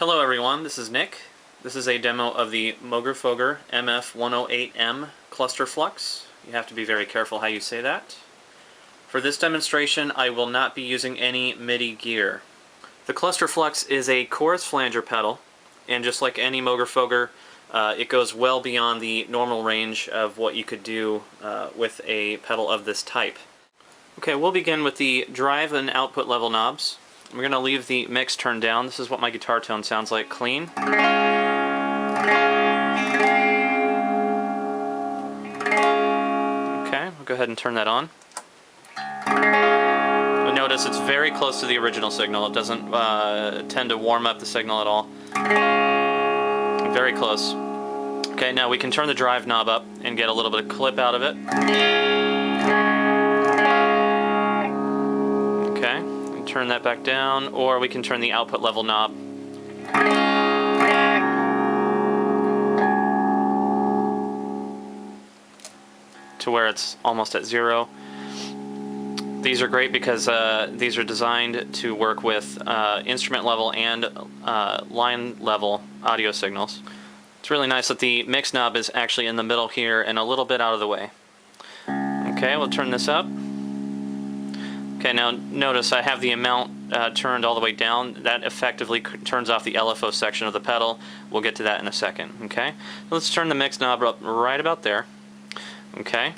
Hello everyone, this is Nick. This is a demo of the Moogerfooger MF-108M Cluster Flux. You have to be very careful how you say that. For this demonstration, I will not be using any MIDI gear. The Cluster Flux is a chorus flanger pedal, and just like any Moogerfooger, it goes well beyond the normal range of what you could do with a pedal of this type. Okay, we'll begin with the drive and output level knobs. We're going to leave the mix turned down. This is what my guitar tone sounds like, clean. Okay, we'll go ahead and turn that on. You'll notice it's very close to the original signal. It doesn't tend to warm up the signal at all. Very close. Okay, now we can turn the drive knob up and get a little bit of clip out of it. Okay, and turn that back down, or we can turn the output level knob. To where it's almost at 0. These are great because these are designed to work with instrument level and line level audio signals. It's really nice that the mix knob is actually in the middle here and a little bit out of the way. Okay, we'll turn this up. Okay, now notice I have the amount turned all the way down. That effectively turns off the LFO section of the pedal. We'll get to that in a second. Okay, let's turn the mix knob up right about there. Okay,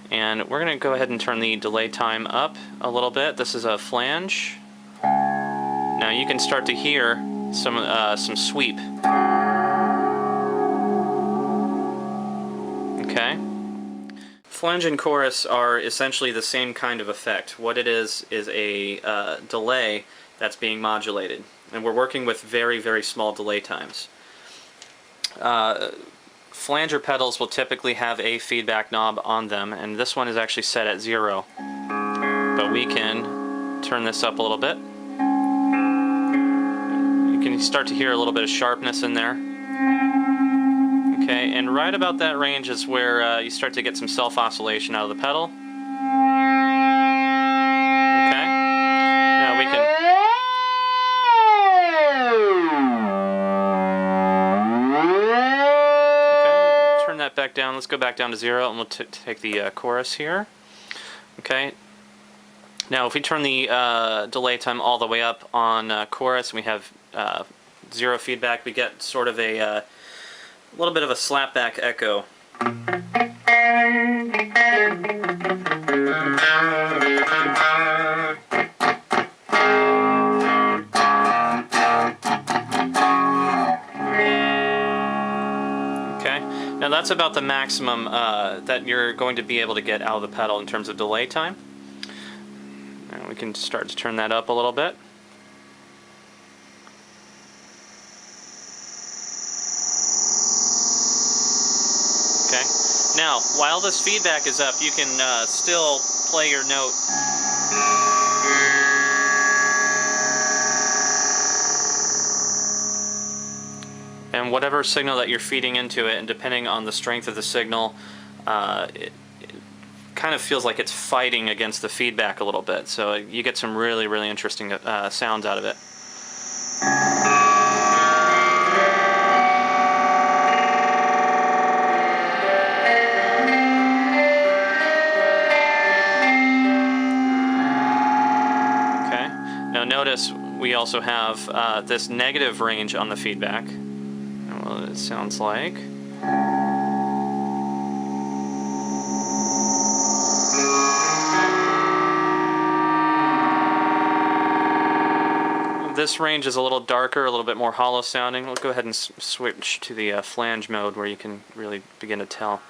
and we're going to go ahead and turn the delay time up a little bit. This is a flange. Now you can start to hear some sweep. Okay. Flange and chorus are essentially the same kind of effect. What it is a delay that's being modulated, and we're working with very, very small delay times. Flanger pedals will typically have a feedback knob on them, and this one is actually set at 0. But we can turn this up a little bit. You can start to hear a little bit of sharpness in there. Okay, and right about that range is where you start to get some self-oscillation out of the pedal. Okay, now we can... Okay, turn that back down. Let's go back down to 0, and we'll take the chorus here. Okay, now if we turn the delay time all the way up on chorus, and we have 0 feedback, we get sort of a little bit of a slapback echo. Okay, now that's about the maximum that you're going to be able to get out of the pedal in terms of delay time. Now we can start to turn that up a little bit. Okay. Now, while this feedback is up, you can still play your note. And whatever signal that you're feeding into it, and depending on the strength of the signal, it kind of feels like it's fighting against the feedback a little bit. So you get some really, really interesting sounds out of it. Now notice we also have this negative range on the feedback. And what it sounds like. This range is a little darker, a little bit more hollow sounding. We'll go ahead and switch to the flange mode where you can really begin to tell.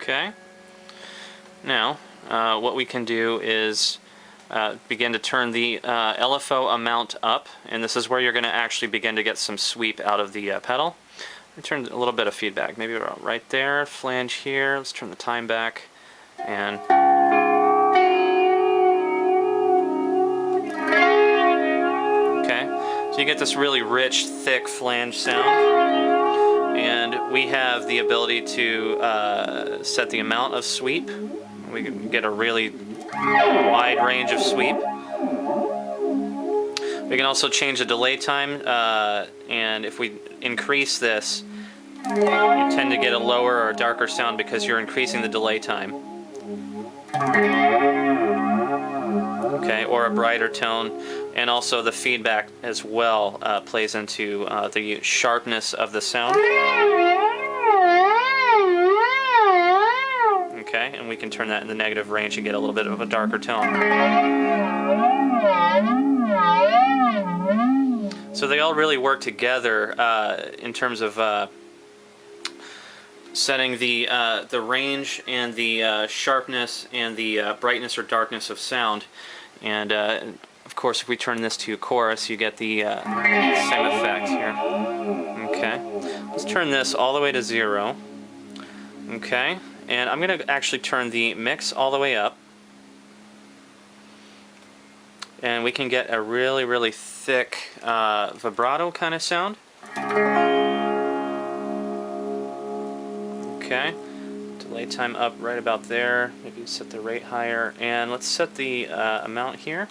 Okay. Now, what we can do is begin to turn the LFO amount up, and this is where you're going to actually begin to get some sweep out of the pedal. turn a little bit of feedback. Maybe right there, flange here. Let's turn the time back. And okay, so you get this really rich, thick flange sound. And we have the ability to set the amount of sweep. We can get a really wide range of sweep. We can also change the delay time, and if we increase this, you tend to get a lower or darker sound because you're increasing the delay time. Okay, or a brighter tone, and also the feedback as well plays into the sharpness of the sound. Okay, and we can turn that in the negative range and get a little bit of a darker tone. So they all really work together in terms of setting the range and the sharpness and the brightness or darkness of sound. And of course, if we turn this to chorus, you get the same effect here. Okay, let's turn this all the way to 0. Okay, and I'm going to actually turn the mix all the way up. And we can get a really, really thick vibrato kind of sound. Okay, delay time up right about there. Maybe set the rate higher, and let's set the amount here.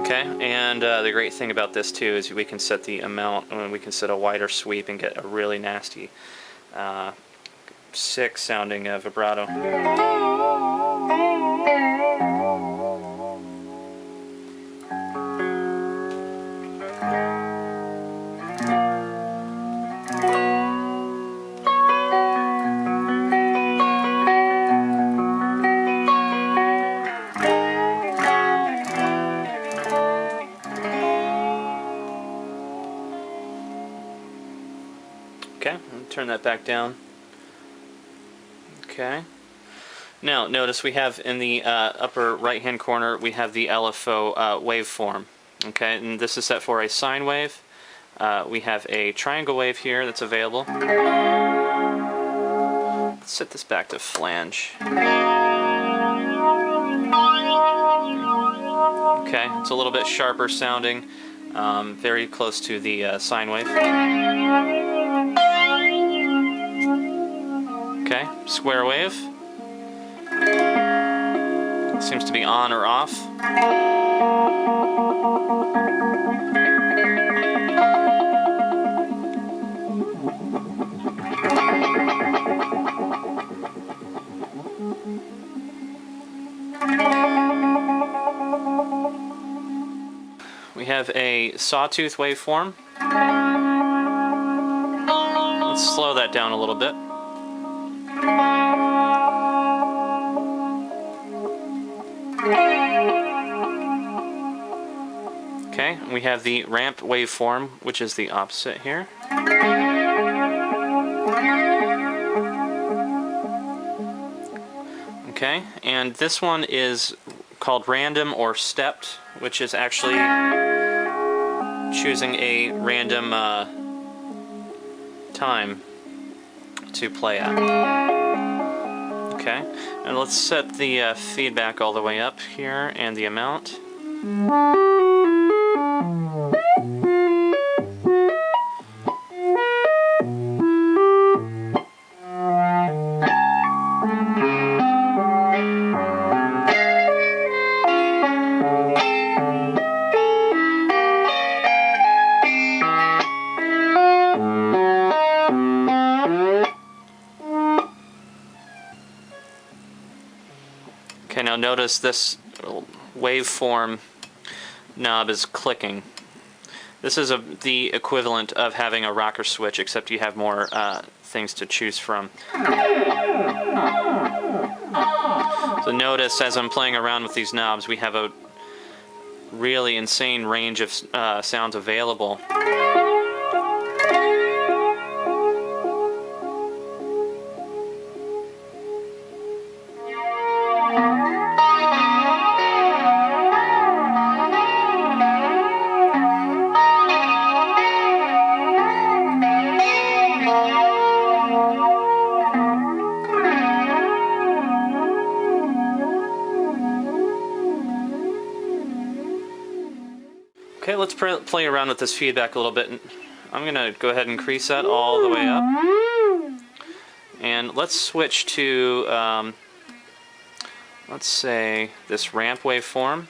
Okay, and the great thing about this too is we can set the amount, and we can set a wider sweep and get a really nasty, sick sounding vibrato. Okay, turn that back down. Okay. Now, notice we have in the upper right-hand corner, we have the LFO waveform. Okay, and this is set for a sine wave. We have a triangle wave here that's available. Let's set this back to flange. Okay, it's a little bit sharper sounding, very close to the sine wave. Okay, square wave. Seems to be on or off. We have a sawtooth waveform. Let's slow that down a little bit. Okay, we have the ramp waveform, which is the opposite here. Okay, and this one is called random or stepped, which is actually choosing a random time to play at. Okay, and let's set the feedback all the way up here and the amount. Okay, now notice this waveform knob is clicking. This is the equivalent of having a rocker switch, except you have more things to choose from. So notice as I'm playing around with these knobs, we have a really insane range of sounds available. Okay, let's play around with this feedback a little bit. I'm going to go ahead and increase that all the way up. And let's switch to, let's say, this ramp waveform.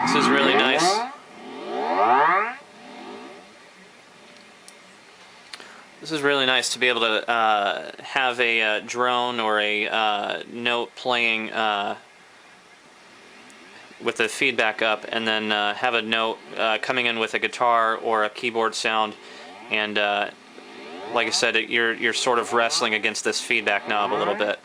This is really nice. This is really nice to be able to have a drone or a note playing with the feedback up, and then have a note coming in with a guitar or a keyboard sound, and like I said, you're sort of wrestling against this feedback knob a little bit.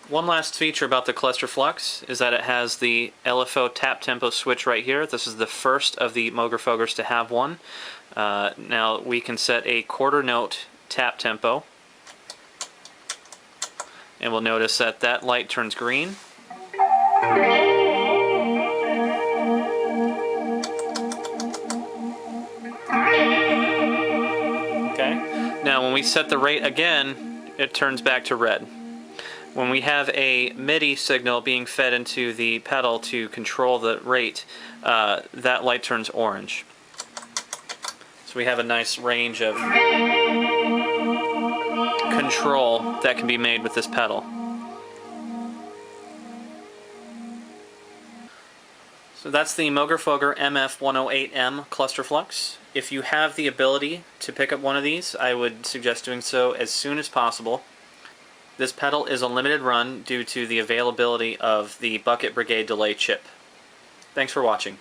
One last feature about the Cluster Flux is that it has the LFO Tap Tempo Switch right here. This is the first of the Moogerfoogers to have one. Now we can set a quarter note tap tempo, and we'll notice that that light turns green. Okay. Now when we set the rate again, it turns back to red. When we have a MIDI signal being fed into the pedal to control the rate, that light turns orange. So we have a nice range of control that can be made with this pedal. So that's the Moogerfooger MF-108M Cluster Flux. If you have the ability to pick up one of these, I would suggest doing so as soon as possible. This pedal is a limited run due to the availability of the Bucket Brigade Delay chip. Thanks for watching.